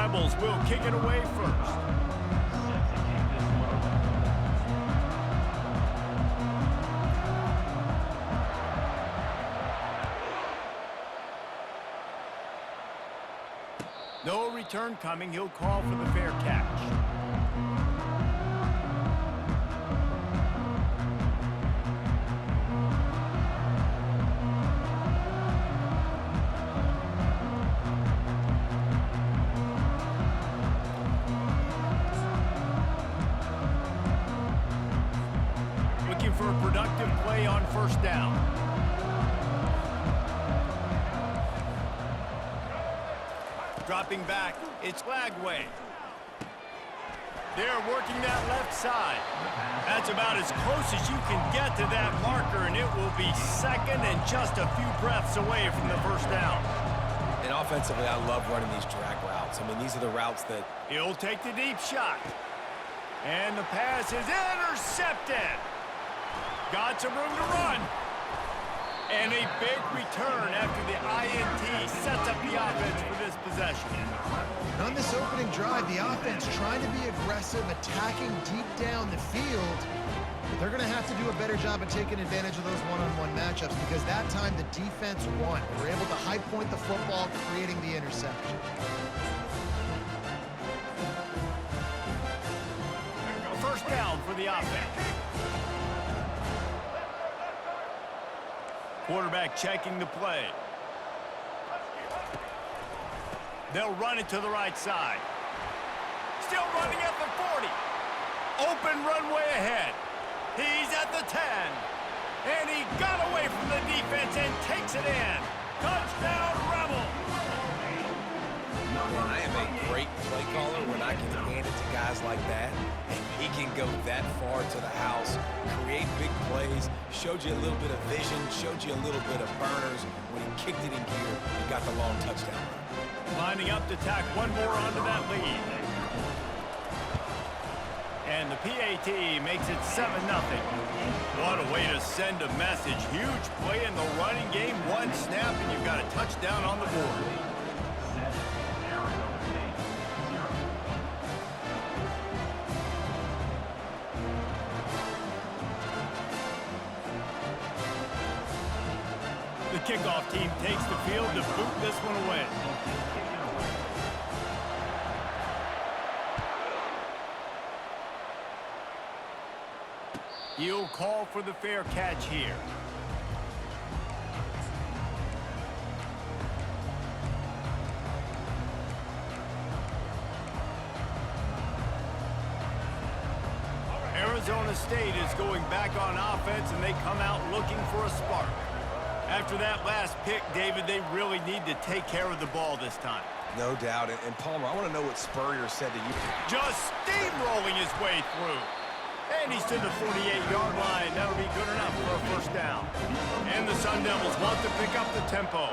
Rebels will kick it away first. No return coming. He'll call for the fair catch. Looking for a productive play on first down. Dropping back, it's Lagway. They're working that left side. That's about as close as you can get to that marker, and it will be second and just a few breaths away from the first down. And offensively, I love running these drag routes. I mean, these are the routes that... He'll take the deep shot. And the pass is intercepted. Got some room to run. And a big return after the INT sets up the offense for this possession. On this opening drive, the offense trying to be aggressive, attacking deep down the field. But they're going to have to do a better job of taking advantage of those one-on-one matchups because that time the defense won. They were able to high point the football, creating the interception. First down for the offense. Quarterback checking the play. They'll run it to the right side. Still running at the 40. Open runway ahead. He's at the 10. And he got away from the defense and takes it in. Touchdown, Rebel. Man, I am a great play caller when I can hand it to guys like that. And he can go that far to the house, create big plays, showed you a little bit of vision, showed you a little bit of burners. When he kicked it in gear, he got the long touchdown run. Lining up to tack one more onto that lead. And the PAT makes it 7-0. What a way to send a message. Huge play in the running game. One snap and you've got a touchdown on the board. The kickoff team takes the field to boot this one away. He'll call for the fair catch here. Arizona State is going back on offense, and they come out looking for a spark. After that last pick, David, they really need to take care of the ball this time. No doubt. And Palmer, I want to know what Spurrier said to you. Just steamrolling his way through. And he's to the 48-yard line. That'll be good enough for a first down. And the Sun Devils want to pick up the tempo.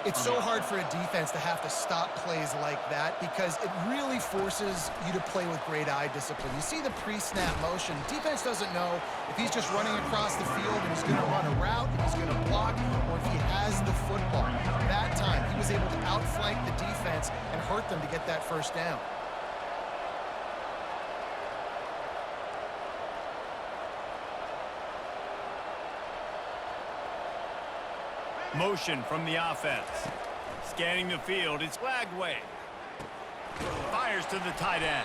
It's so hard for a defense to have to stop plays like that because it really forces you to play with great eye discipline. You see the pre-snap motion. Defense doesn't know if he's just running across the field and he's going to run a route, if he's going to block, or if he has the football. That time, he was able to outflank the defense and hurt them to get that first down. Motion from the offense. Scanning the field, it's Lagway. Fires to the tight end.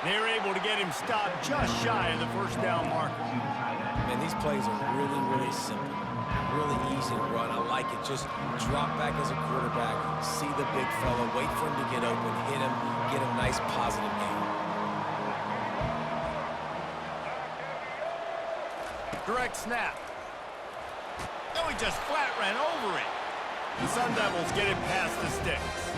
They're able to get him stopped just shy of the first down marker. Man, these plays are really, really simple. Really easy to run. I like it. Just drop back as a quarterback, see the big fella, wait for him to get open, hit him, get a nice positive game. Direct snap. No, he just flat ran over it. The Sun Devils get it past the sticks.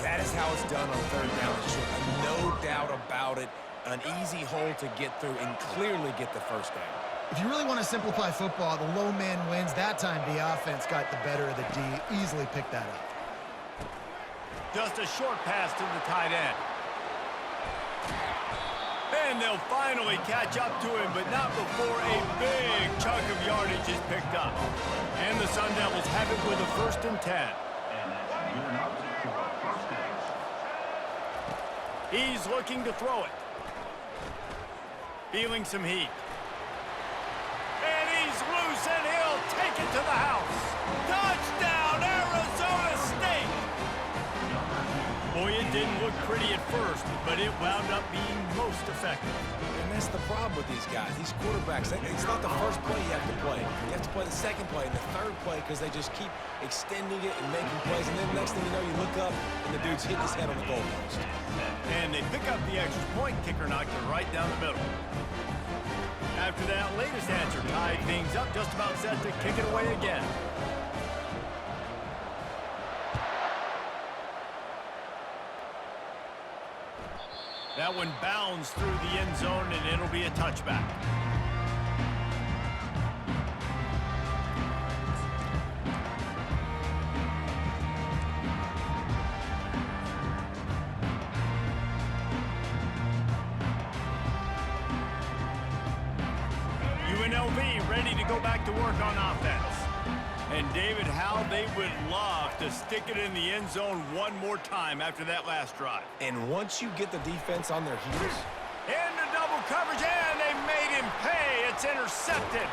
That is how it's done on third down and short. No doubt about it. An easy hole to get through and clearly get the first down. If you really want to simplify football, the low man wins. That time the offense got the better of the D. Easily picked that up. Just a short pass to the tight end. And they'll finally catch up to him, but not before a big chunk of yardage is picked up. And the Sun Devils have it with a 1st and 10. He's looking to throw it. Feeling some heat. And he's loose, and he'll take it to the house. Touchdown, Arizona State! Boy, it didn't look pretty at first, but it wound up being most effective. And that's the problem with these guys, these quarterbacks. It's not the first play you have to play. You have to play the second play and the third play because they just keep extending it and making plays. And then the next thing you know, you look up and the dude's hitting his head on the goalpost. And they pick up the extra point. Kicker knocked it right down the middle. After that latest answer tied things up, just about set to kick it away again. That one bounds through the end zone, and it'll be a touchback. UNLV ready to go back to work on offense. And David, how they would love to stick it in the end zone one more time after that last drive. And once you get the defense on their heels. Into double coverage, and they made him pay. It's intercepted.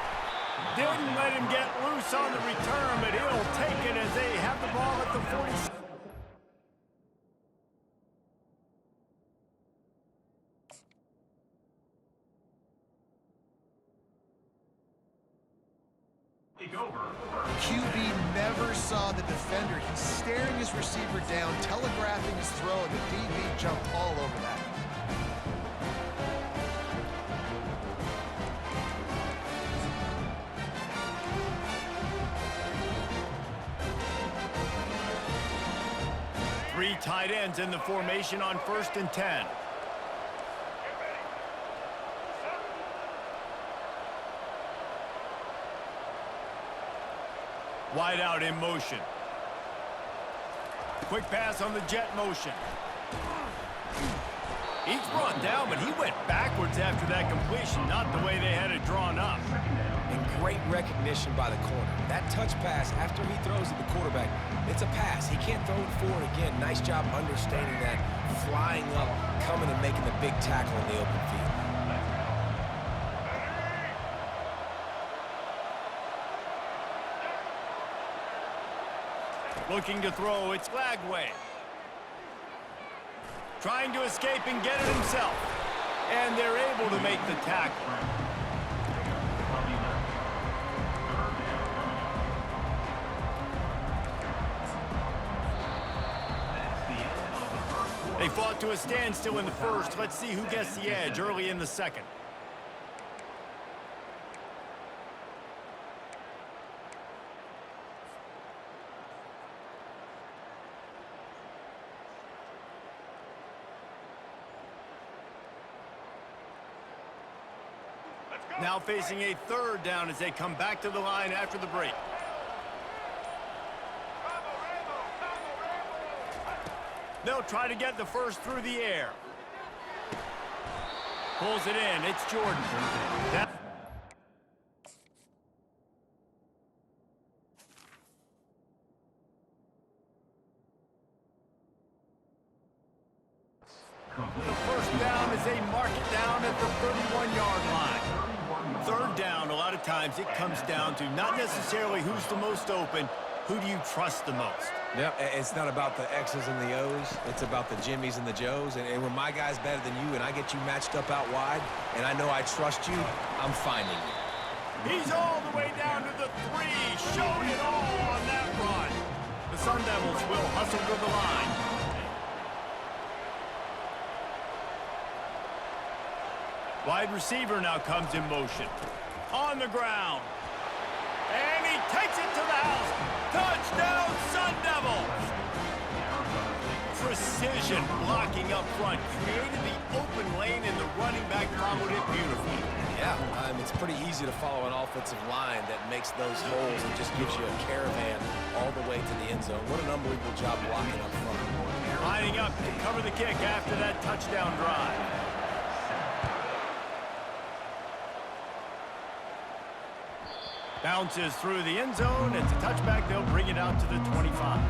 Didn't let him get loose on the return, but he'll take it as they have the ball at the 46. QB never saw the defender. He's staring his receiver down, telegraphing his throw, and the DB jumped all over that. Three tight ends in the formation on 1st and 10. Wide out in motion. Quick pass on the jet motion. He's brought down, but he went backwards after that completion, not the way they had it drawn up. And great recognition by the corner. That touch pass after he throws at the quarterback, it's a pass. He can't throw it forward again. Nice job understanding that, flying up, coming and making the big tackle in the open field. Looking to throw, it's Lagway. Trying to escape and get it himself. And they're able to make the tackle. They fought to a standstill in the first. Let's see who gets the edge early in the second. Now facing a 3rd down as they come back to the line after the break. They'll try to get the first through the air. Pulls it in. It's Jordan. The first down as they mark it down at the 31-yard line. 3rd down, a lot of times it comes down to not necessarily who's the most open, who do you trust the most? Yep, it's not about the X's and the O's. It's about the Jimmies and the Joes. And when my guy's better than you and I get you matched up out wide and I know I trust you, I'm finding you. He's all the way down to the 3, showing it all on that run. The Sun Devils will hustle to the line. Wide receiver now comes in motion. On the ground. And he takes it to the house. Touchdown, Sun Devils! Precision blocking up front. Created the open lane, and the running back followed it beautifully. Yeah, it's pretty easy to follow an offensive line that makes those holes and just gives you a caravan all the way to the end zone. What an unbelievable job blocking up front. Lining up to cover the kick after that touchdown drive. Bounces through the end zone. It's a touchback. They'll bring it out to the 25.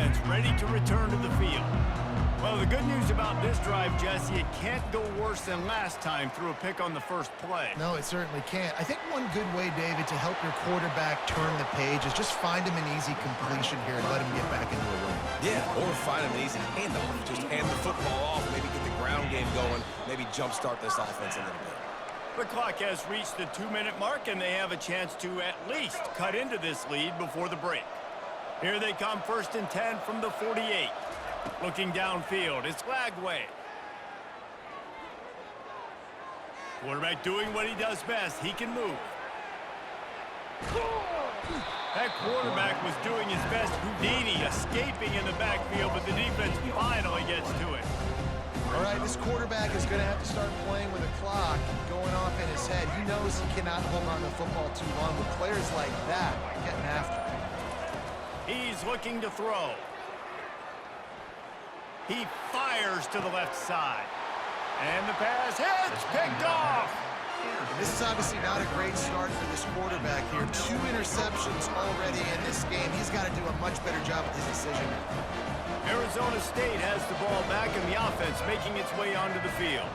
offense ready to return to the field. Well, the good news about this drive, Jesse, it can't go worse than last time through a pick on the first play. No, it certainly can't. I think one good way, David, to help your quarterback turn the page is just find him an easy completion here and let him get back into a run. Yeah, or find him an easy handoff. Just hand the football off, maybe get the ground game going, maybe jumpstart this offense a little bit. The clock has reached the 2-minute mark, and they have a chance to at least cut into this lead before the break. Here they come, 1st and 10 from the 48. Looking downfield, it's Lagway. Quarterback doing what he does best. He can move. That quarterback was doing his best Houdini, escaping in the backfield, but the defense finally gets to it. All right, this quarterback is going to have to start playing with a clock going off in his head. He knows he cannot hold on to the football too long with players like that getting after him. He's looking to throw. He fires to the left side. And the pass hits, picked off. This is obviously not a great start for this quarterback here. 2 interceptions already in this game. He's got to do a much better job with his decision making. Arizona State has the ball back in the offense, making its way onto the field.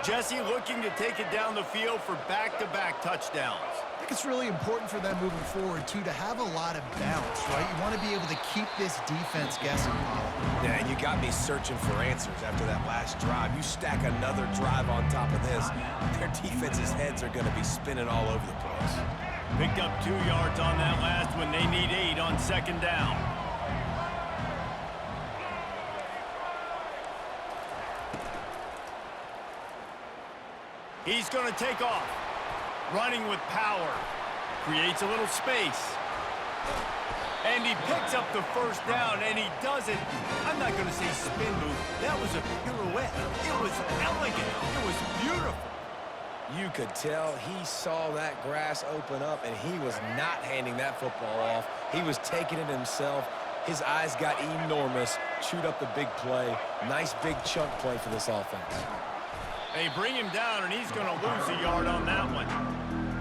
Jesse looking to take it down the field for back-to-back touchdowns. I think it's really important for them moving forward, too, to have a lot of balance, right? You want to be able to keep this defense guessing, Paul. Yeah, and you got me searching for answers after that last drive. You stack another drive on top of this, their defense's heads are going to be spinning all over the place. Picked up 2 yards on that last one. They need 8 on 2nd down. He's going to take off. Running with power. Creates a little space. And he picks up the 1st down, and he does it. I'm not going to say spin move. That was a pirouette. It was elegant. It was beautiful. You could tell he saw that grass open up, and he was not handing that football off. He was taking it himself. His eyes got enormous, chewed up the big play. Nice big chunk play for this offense. They bring him down, and he's going to lose a yard on that one.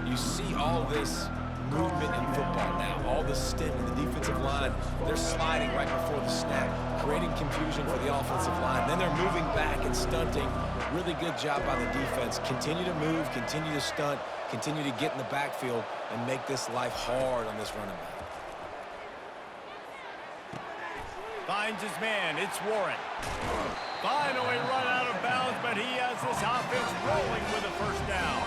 You see all this movement in football now, all the stint in the defensive line. They're sliding right before the snap, creating confusion for the offensive line. Then they're moving back and stunting. Really good job by the defense. Continue to move, continue to stunt, continue to get in the backfield and make this life hard on this running back. Finds his man. It's Warren. Finally run out of bounds, but he has this offense rolling with a 1st down.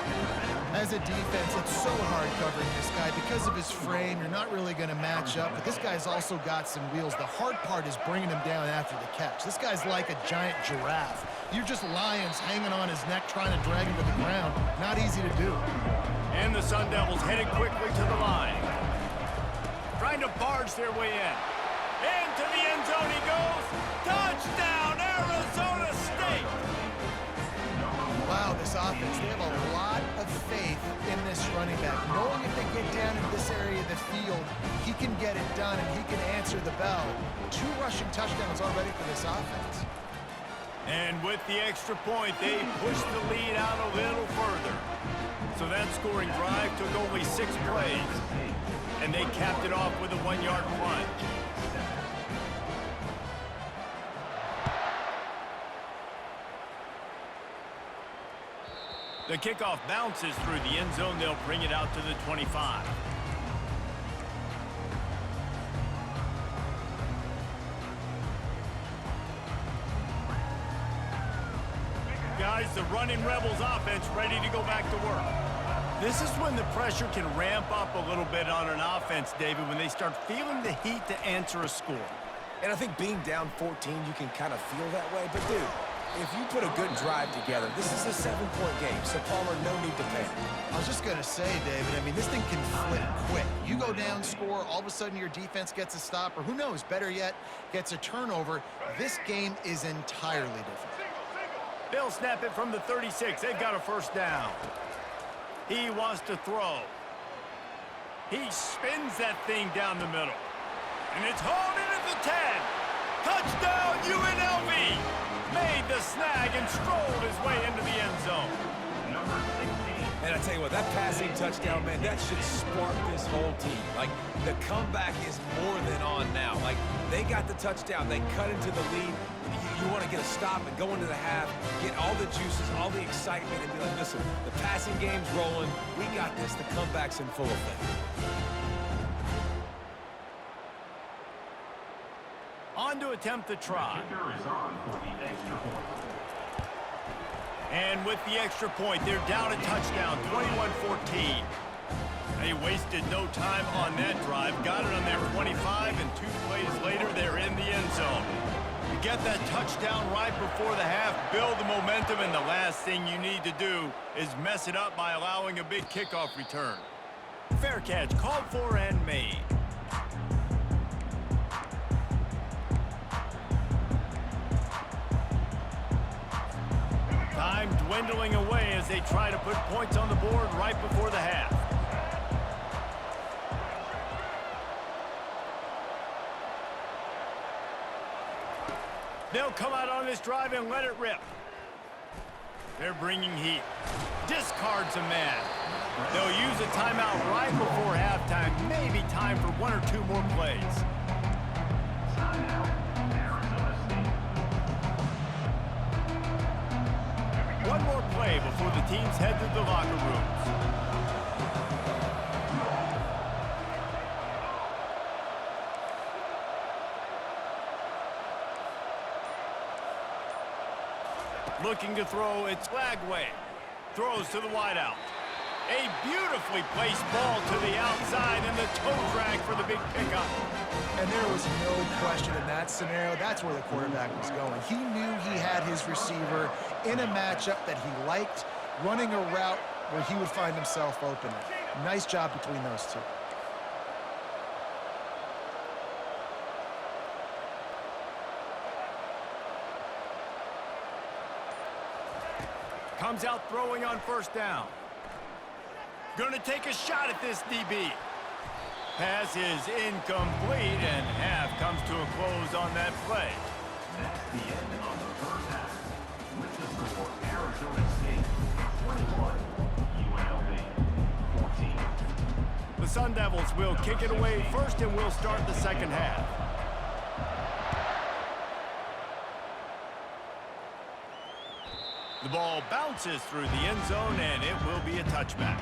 As a defense, it's so hard covering this guy. Because of his frame, you're not really going to match up, but this guy's also got some wheels. The hard part is bringing him down after the catch. This guy's like a giant giraffe. You're just lions hanging on his neck trying to drag him to the ground. Not easy to do. And the Sun Devils headed quickly to the line. Trying to barge their way in. Into the end zone he goes. Touchdown, Arizona State! Wow, this offense, they have a lot of faith in this running back. Knowing if they get down in this area of the field, he can get it done and he can answer the bell. 2 rushing touchdowns already for this offense. And with the extra point, they pushed the lead out a little further. So that scoring drive took only 6 plays. And they capped it off with a 1-yard plunge. The kickoff bounces through the end zone. They'll bring it out to the 25. Guys, the running Rebels offense ready to go back to work. This is when the pressure can ramp up a little bit on an offense, David, when they start feeling the heat to answer a score. And I think being down 14, you can kind of feel that way. But, dude, if you put a good drive together, this is a 7-point game, so Palmer, no need to panic. I was just going to say, David, I mean, this thing can flip quick. You go down, score, all of a sudden your defense gets a stop, or who knows, better yet, gets a turnover. This game is entirely different. They'll snap it from the 36. They've got a 1st down. He wants to throw. He spins that thing down the middle. And it's hauled in at the 10. Touchdown, UNLV! Made the snag and strolled his way into the end zone. Number 16. And I tell you what, that passing touchdown, man, that should spark this whole team. Like, the comeback is more than on now. Like, they got the touchdown. They cut into the lead. You want to get a stop and go into the half, get all the juices, all the excitement, and be like, listen, the passing game's rolling. We got this. The comeback's in full effect. On to attempt the try. And with the extra point, they're down a touchdown, 21-14. They wasted no time on that drive. Got it on their 25, and 2 plays later, they're in the end zone. You get that touchdown right before the half, build the momentum, and the last thing you need to do is mess it up by allowing a big kickoff return. Fair catch called for and made. Time dwindling away as they try to put points on the board right before the half. They'll come out on this drive and let it rip. They're bringing heat. Discards a man. They'll use a timeout right before halftime. Maybe time for 1 or 2 more plays. One more play before the teams head to the locker rooms. Looking to throw, it's Lagway. Throws to the wideout. A beautifully placed ball to the outside and the toe drag for the big pickup. And there was no question in that scenario. That's where the quarterback was going. He knew he had his receiver in a matchup that he liked, running a route where he would find himself open. Nice job between those two. Comes out throwing on first down. Going to take a shot at this DB. Pass is incomplete, and half comes to a close on that play. That's the end of the first half. With the score, Arizona State 21, UNLV 14. The Sun Devils will kick it away first, and we'll start the second half. The ball bounces through the end zone, and it will be a touchback.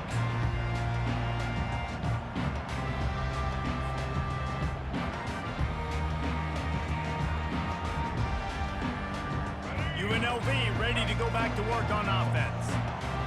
UNLV ready to go back to work on offense.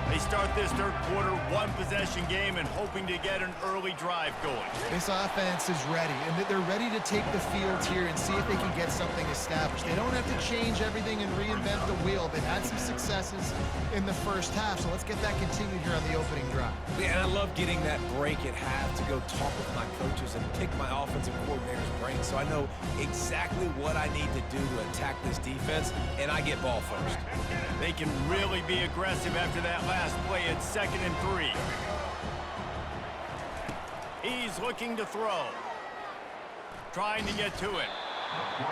They start this third quarter one-possession game and hoping to get an early drive going. This offense is ready, and they're ready to take the field here and see if they can get something established. They don't have to change everything and reinvent the wheel. They've had some successes in the first half, so let's get that continued here on the opening drive. Yeah, and I love getting that break at half to go talk with my coaches and pick my offensive coordinator's brain so I know exactly what I need to do to attack this defense, and I get ball first. They can really be aggressive after that last play at 2nd and 3. He's looking to throw. Trying to get to it.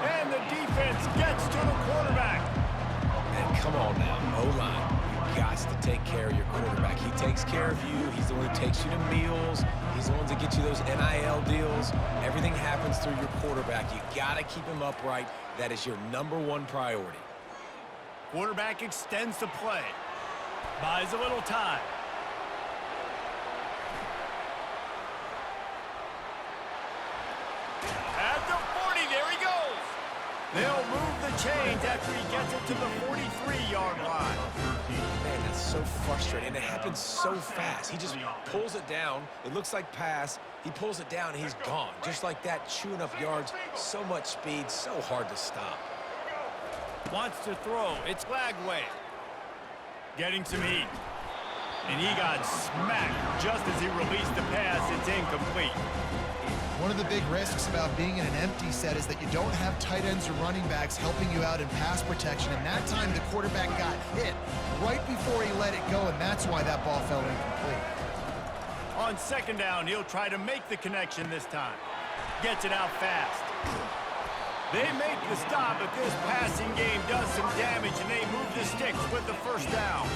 And the defense gets to the quarterback. And come on now, O-line. You got to take care of your quarterback. He takes care of you. He's the one who takes you to meals. He's the one that gets you those NIL deals. Everything happens through your quarterback. You got to keep him upright. That is your #1 priority. Quarterback extends the play. Buys a little time. At the 40, there he goes. They'll move the chains after he gets it to the 43-yard line. Man, that's so frustrating. And it happens so fast. He just pulls it down. It looks like pass. He pulls it down, and he's gone. Just like that, chewing up yards. So much speed, so hard to stop. Wants to throw. It's Lagway. Getting some heat. And he got smacked just as he released the pass. It's incomplete. One of the big risks about being in an empty set is that you don't have tight ends or running backs helping you out in pass protection. And that time the quarterback got hit right before he let it go, and that's why that ball fell incomplete. On 2nd down, he'll try to make the connection this time. Gets it out fast. They make the stop, but this passing game does some damage, and they move the sticks with the first down.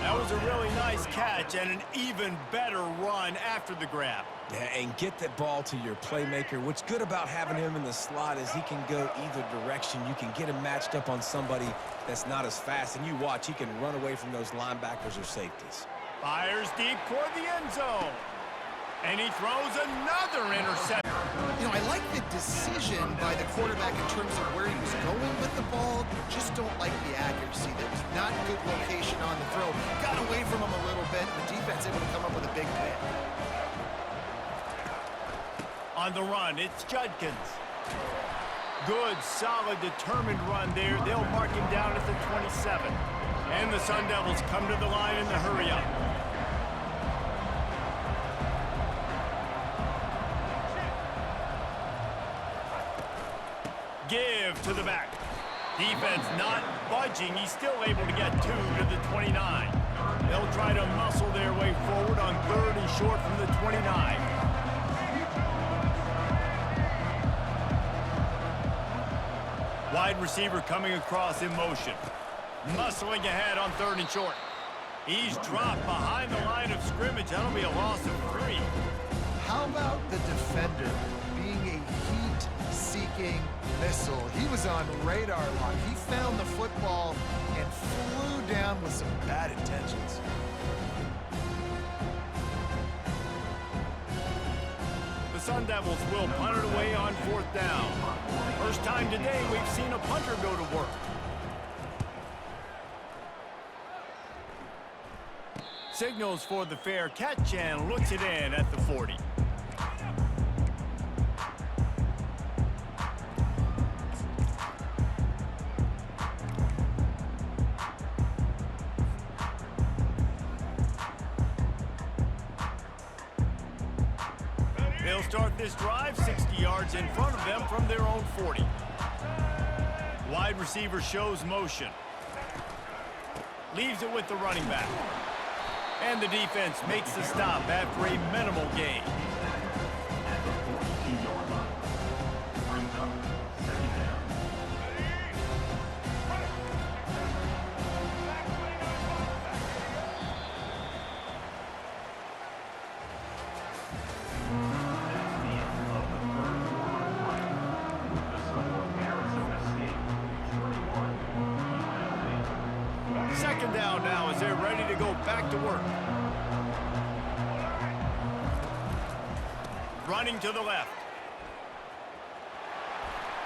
That was a really nice catch and an even better run after the grab. Yeah, and get that ball to your playmaker. What's good about having him in the slot is he can go either direction. You can get him matched up on somebody that's not as fast, and you watch, he can run away from those linebackers or safeties. Fires deep toward the end zone. And he throws another interception. You know, I like the decision by the quarterback in terms of where he was going with the ball. Just don't like the accuracy. There was not good location on the throw. Got away from him a little bit. The defense able to come up with a big pick. On the run, it's Judkins. Good, solid, determined run there. They'll mark him down at the 27. And the Sun Devils come to the line in the hurry-up. Give to the back. Defense not budging. He's still able to get 2 to the 29. They'll try to muscle their way forward on 3rd and short from the 29. Wide receiver coming across in motion. Muscling ahead on 3rd and short. He's dropped behind the line of scrimmage. That'll be a loss of 3. How about the defender being a heat-seeking missile? He was on radar lock. He found the football and flew down with some bad intentions. The Sun Devils will punt it away on 4th down. First time today we've seen a punter go to work. Signals for the fair catch and looks it in at the 40. They'll start this drive 60 yards in front of them from their own 40. Wide receiver shows motion. Leaves it with the running back. And the defense makes the stop after a minimal gain. At the 42-yard line. Brings up 2nd down. Second down now as they're ready to go back to work. Running to the left.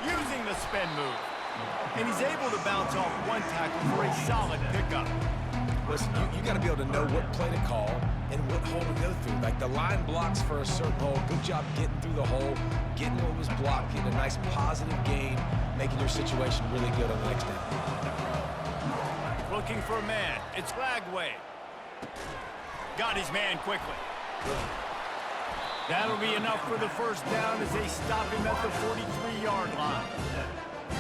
Using the spin move. And he's able to bounce off one tackle for a solid pickup. Listen, you got to be able to know what play to call and what hole to go through. Like the line blocks for a certain hole. Good job getting through the hole, getting what was blocked, getting a nice positive gain, making your situation really good on the next down. Looking for a man. It's Lagway. Got his man quickly. That'll be enough for the first down as they stop him at the 43-yard line.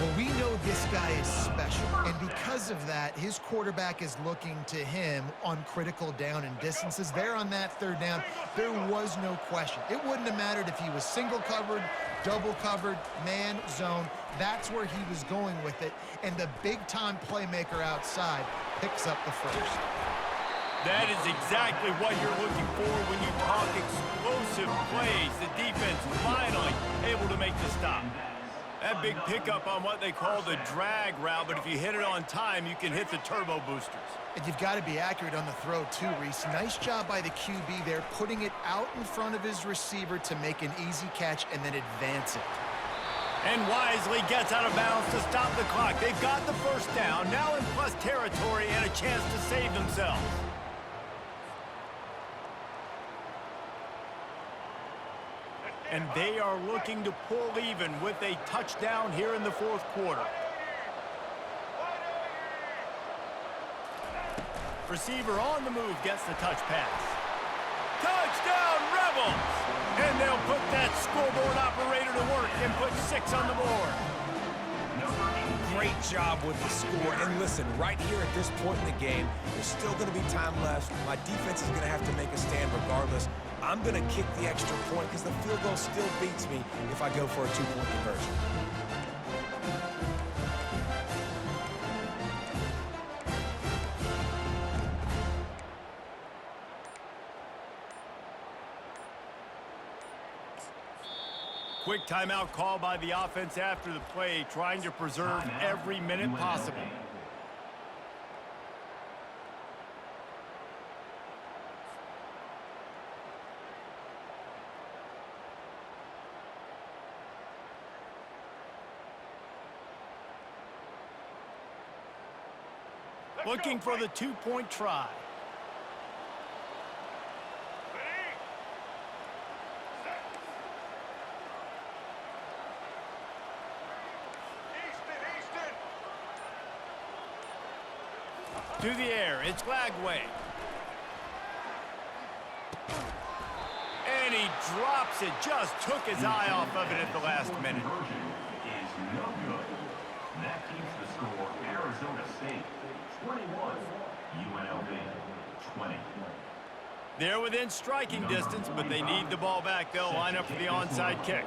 Well, we know this guy is special, and because of that, his quarterback is looking to him on critical down and distances. There on that 3rd down, there was no question. It wouldn't have mattered if he was single covered, double covered, man, zone. That's where he was going with it, and the big-time playmaker outside picks up the first. That is exactly what you're looking for when you talk explosive plays. The defense finally able to make the stop. That big pickup on what they call the drag route, but if you hit it on time, you can hit the turbo boosters. And you've got to be accurate on the throw too, Reese. Nice job by the QB there, putting it out in front of his receiver to make an easy catch and then advance it. And wisely gets out of bounds to stop the clock. They've got the first down, now in plus territory and a chance to save themselves. And they are looking to pull even with a touchdown here in the 4th quarter. Receiver on the move gets the touch pass. Touchdown, Rebels! And they'll put that scoreboard operator to work and put 6 on the board. Great job with the score. And listen, right here at this point in the game, there's still going to be time left. My defense is going to have to make a stand regardless. I'm going to kick the extra point because the field goal still beats me if I go for a 2-point conversion. quick timeout call by the offense after the play, trying to preserve every minute possible. Looking for the two-point try. To the air, it's Lagway. And he drops it, just took his eye off of it at the last minute. Is no good. That keeps the score Arizona State 21, UNLV 20. They're within striking distance, but they need the ball back. They'll line up for the onside kick.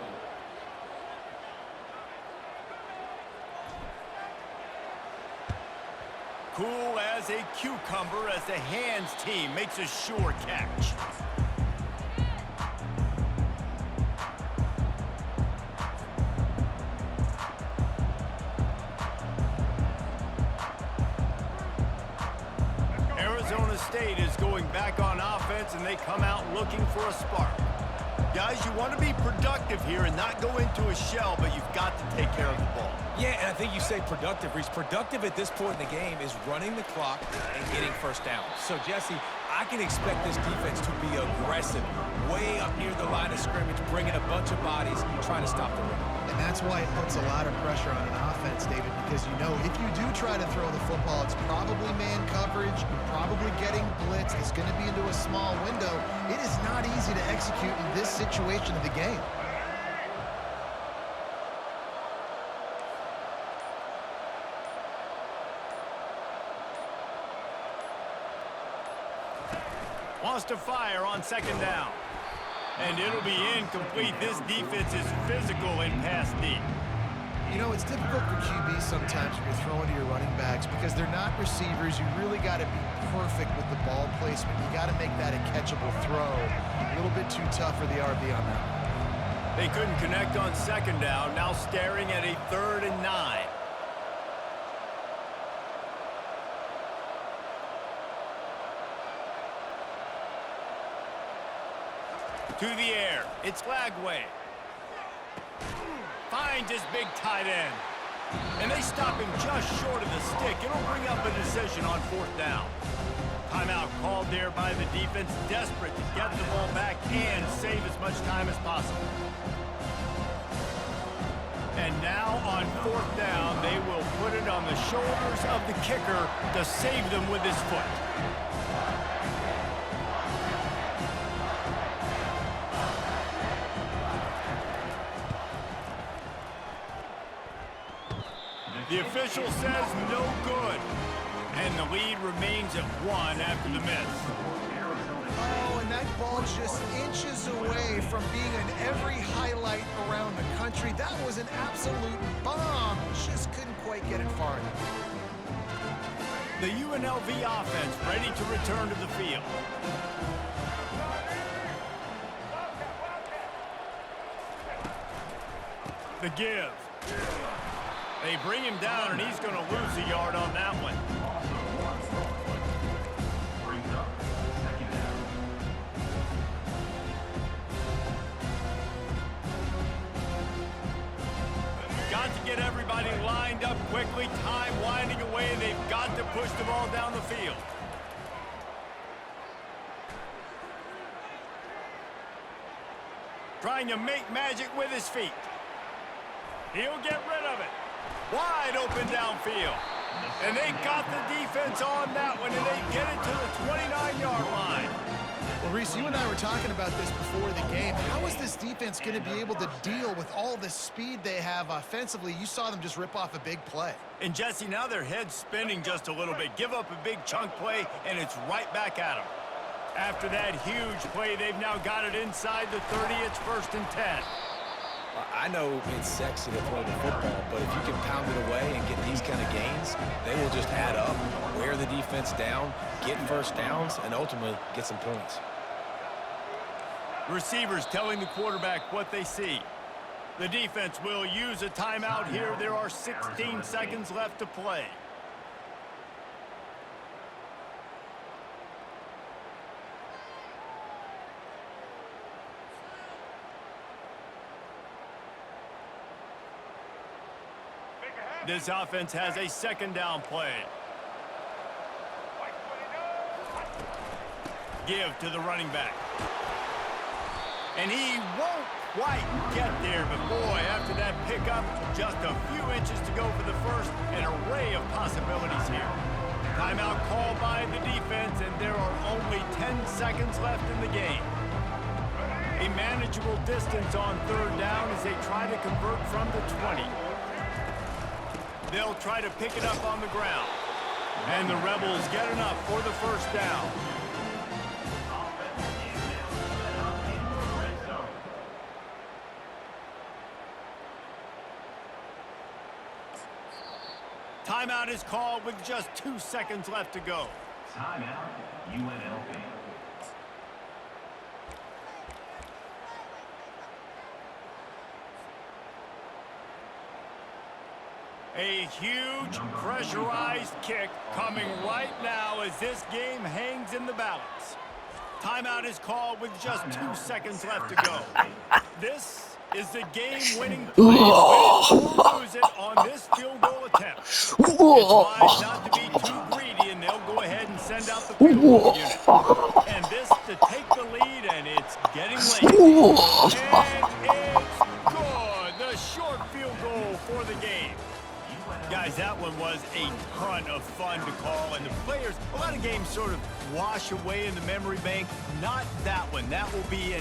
Cool as a cucumber as the hands team makes a sure catch. Arizona State is going back on offense, and they come out looking for a spark. Guys, you want to be productive here and not go into a shell, but you've got to take care of the ball. Yeah, and I think you say productive, Reese. Productive at this point in the game is running the clock and getting first down. So, Jesse, I can expect this defense to be aggressive, way up near the line of scrimmage, bringing a bunch of bodies, trying to stop the run. And that's why it puts a lot of pressure on an offense, David, because you know if you do try to throw the football, it's probably man coverage, you're probably getting blitz, it's going to be into a small window. It is not easy to execute in this situation of the game. Wants to fire on second down. And it'll be incomplete. This defense is physical in pass deep. You know, it's difficult for QBs sometimes when you're throwing to your running backs because they're not receivers. You really got to be perfect with the ball placement. You got to make that a catchable throw. A little bit too tough for the RB on that one. They couldn't connect on second down. Now staring at a 3rd and 9. To the air, it's Lagway. Finds his big tight end. And they stop him just short of the stick. It'll bring up a decision on 4th down. Timeout called there by the defense, desperate to get the ball back and save as much time as possible. And now on 4th down, they will put it on the shoulders of the kicker to save them with his foot. The official says no good, and the lead remains at 1 after the miss. Oh, and that ball just inches away from being in every highlight around the country. That was an absolute bomb. Just couldn't quite get it far enough. The UNLV offense ready to return to the field. The give. They bring him down, and he's going to lose a yard on that one. Brings up 2nd down. Got to get everybody lined up quickly. Time winding away. They've got to push the ball down the field. Trying to make magic with his feet. He'll get rid of it. Wide open downfield. And they got the defense on that one, and they get it to the 29-yard line. Well, Reese, you and I were talking about this before the game. How is this defense going to be able to deal with all the speed they have offensively? You saw them just rip off a big play. And, Jesse, now their head's spinning just a little bit. Give up a big chunk play, and it's right back at them. After that huge play, they've now got it inside the 30. It's 1st and 10. I know it's sexy to throw the football, but if you can pound it away and get these kind of gains, they will just add up, wear the defense down, get first downs, and ultimately get some points. Receivers telling the quarterback what they see. The defense will use a timeout here. There are 16 seconds left to play. This offense has a second down play. Give to the running back. And he won't quite get there, but boy, after that pickup, just a few inches to go for the first. An array of possibilities here. Timeout called by the defense, and there are only 10 seconds left in the game. A manageable distance on third down as they try to convert from the 20. They'll try to pick it up on the ground. And the Rebels get enough for the first down. Timeout is called with just 2 seconds left to go. Timeout, UNLV. A huge pressurized kick coming right now as this game hangs in the balance. Timeout is called with just 2 seconds left to go. This is the game-winning play. Win or lose it on this field goal attempt. It's wise not to be too greedy, and they'll go ahead and send out the field goal unit. And this to take the lead, and it's getting late. And it's good. The short field goal for the game. Guys, that one was a ton of fun to call, and the players, a lot of games sort of wash away in the memory bank. Not that one. That will be an